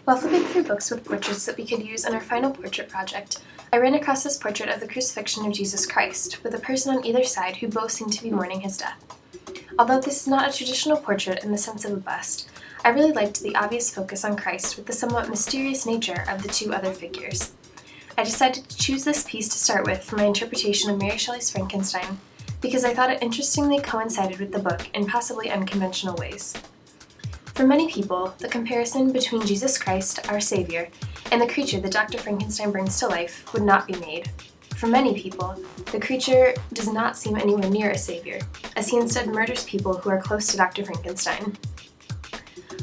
While flipping through books with portraits that we could use in our final portrait project, I ran across this portrait of the crucifixion of Jesus Christ, with a person on either side who both seemed to be mourning his death. Although this is not a traditional portrait in the sense of a bust, I really liked the obvious focus on Christ with the somewhat mysterious nature of the two other figures. I decided to choose this piece to start with for my interpretation of Mary Shelley's Frankenstein, because I thought it interestingly coincided with the book in possibly unconventional ways. For many people, the comparison between Jesus Christ, our Savior, and the creature that Dr. Frankenstein brings to life would not be made. For many people, the creature does not seem anywhere near a savior, as he instead murders people who are close to Dr. Frankenstein.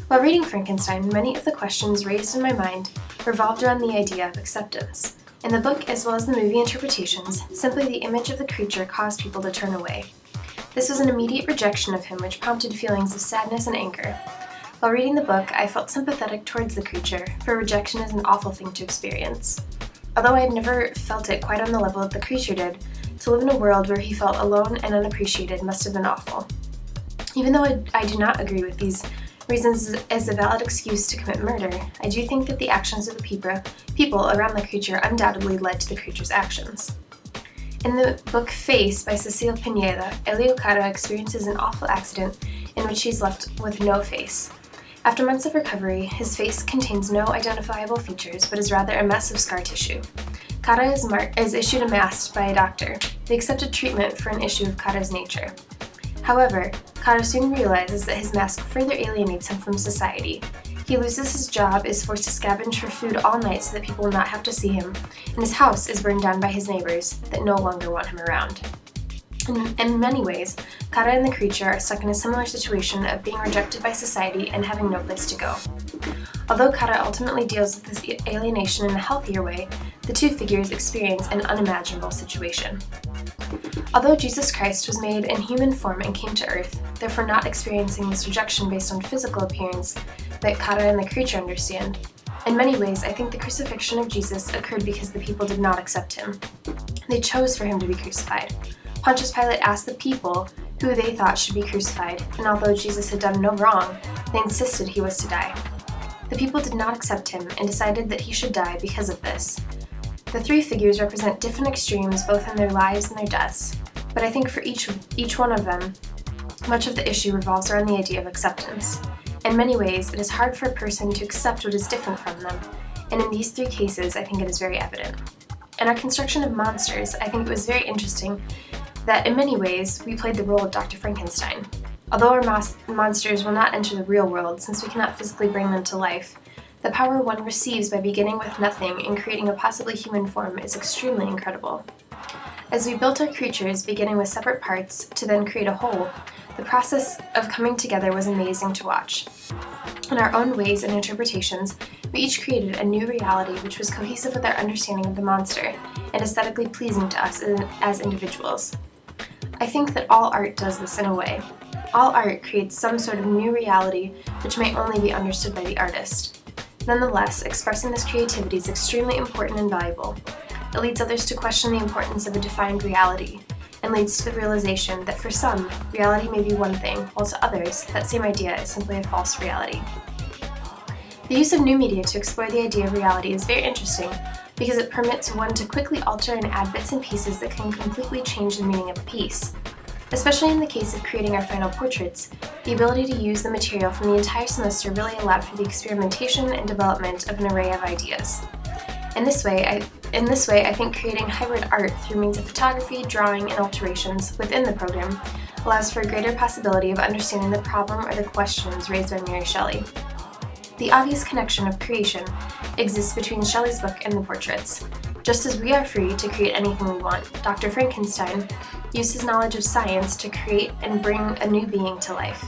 While reading Frankenstein, many of the questions raised in my mind revolved around the idea of acceptance. In the book, as well as the movie interpretations, simply the image of the creature caused people to turn away. This was an immediate rejection of him which prompted feelings of sadness and anger. While reading the book, I felt sympathetic towards the creature, for rejection is an awful thing to experience. Although I had never felt it quite on the level that the creature did, to live in a world where he felt alone and unappreciated must have been awful. Even though I do not agree with these reasons as a valid excuse to commit murder, I do think that the actions of the people around the creature undoubtedly led to the creature's actions. In the book Face by Cecile Pineda, Elio Cara experiences an awful accident in which he's left with no face. After months of recovery, his face contains no identifiable features but is rather a mess of scar tissue. Cara is issued a mask by a doctor, the accepted treatment for an issue of Cara's nature. However, Cara soon realizes that his mask further alienates him from society. He loses his job, is forced to scavenge for food all night so that people will not have to see him, and his house is burned down by his neighbors that no longer want him around. In many ways, Cara and the creature are stuck in a similar situation of being rejected by society and having no place to go. Although Cara ultimately deals with this alienation in a healthier way, the two figures experience an unimaginable situation. Although Jesus Christ was made in human form and came to earth, therefore not experiencing this rejection based on physical appearance that Cara and the creature understand, in many ways I think the crucifixion of Jesus occurred because the people did not accept him. They chose for him to be crucified. Pontius Pilate asked the people who they thought should be crucified, and although Jesus had done no wrong, they insisted he was to die. The people did not accept him and decided that he should die because of this. The three figures represent different extremes both in their lives and their deaths, but I think for each one of them, much of the issue revolves around the idea of acceptance. In many ways, it is hard for a person to accept what is different from them, and in these three cases, I think it is very evident. In our construction of monsters, I think it was very interesting that in many ways, we played the role of Dr. Frankenstein. Although our monsters will not enter the real world since we cannot physically bring them to life, the power one receives by beginning with nothing and creating a possibly human form is extremely incredible. As we built our creatures, beginning with separate parts to then create a whole, the process of coming together was amazing to watch. In our own ways and interpretations, we each created a new reality which was cohesive with our understanding of the monster and aesthetically pleasing to us as individuals. I think that all art does this in a way. All art creates some sort of new reality which may only be understood by the artist. Nonetheless, expressing this creativity is extremely important and valuable. It leads others to question the importance of a defined reality, and leads to the realization that for some, reality may be one thing, while to others, that same idea is simply a false reality. The use of new media to explore the idea of reality is very interesting because it permits one to quickly alter and add bits and pieces that can completely change the meaning of a piece. Especially in the case of creating our final portraits, the ability to use the material from the entire semester really allowed for the experimentation and development of an array of ideas. In this way, I think creating hybrid art through means of photography, drawing, and alterations within the program allows for a greater possibility of understanding the problem or the questions raised by Mary Shelley. The obvious connection of creation exists between Shelley's book and the portraits. Just as we are free to create anything we want, Dr. Frankenstein used his knowledge of science to create and bring a new being to life.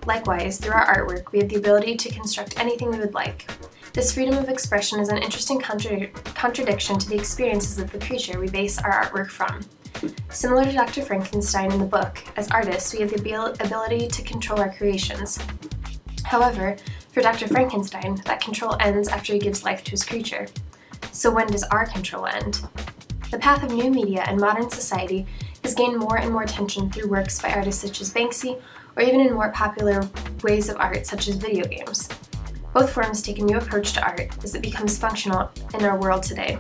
Likewise, through our artwork, we have the ability to construct anything we would like. This freedom of expression is an interesting contradiction to the experiences of the creature we base our artwork from. Similar to Dr. Frankenstein in the book, as artists, we have the ability to control our creations. However, for Dr. Frankenstein, that control ends after he gives life to his creature. So when does our control end? The path of new media and modern society has gained more and more attention through works by artists such as Banksy, or even in more popular ways of art such as video games. Both forms take a new approach to art as it becomes functional in our world today.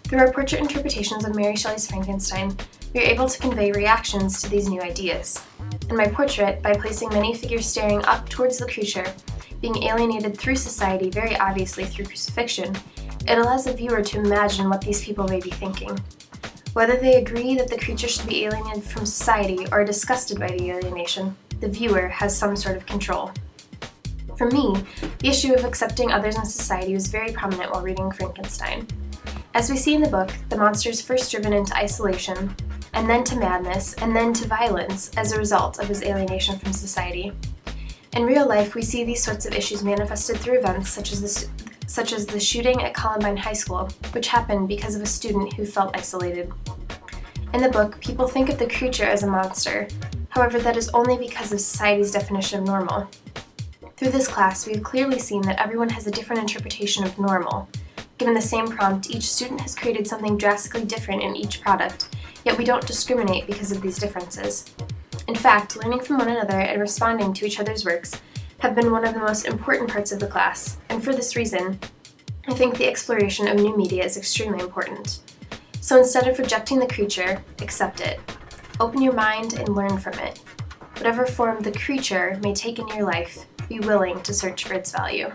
Through our portrait interpretations of Mary Shelley's Frankenstein, we are able to convey reactions to these new ideas. In my portrait, by placing many figures staring up towards the creature, being alienated through society very obviously through crucifixion, it allows the viewer to imagine what these people may be thinking. Whether they agree that the creature should be alienated from society or are disgusted by the alienation, the viewer has some sort of control. For me, the issue of accepting others in society was very prominent while reading Frankenstein. As we see in the book, the monster is first driven into isolation, and then to madness, and then to violence as a result of his alienation from society. In real life, we see these sorts of issues manifested through events such as the shooting at Columbine High School, which happened because of a student who felt isolated. In the book, people think of the creature as a monster. However, that is only because of society's definition of normal. Through this class, we have clearly seen that everyone has a different interpretation of normal. Given the same prompt, each student has created something drastically different in each product, yet we don't discriminate because of these differences. In fact, learning from one another and responding to each other's works have been one of the most important parts of the class, and for this reason, I think the exploration of new media is extremely important. So instead of rejecting the creature, accept it. Open your mind and learn from it. Whatever form the creature may take in your life, be willing to search for its value.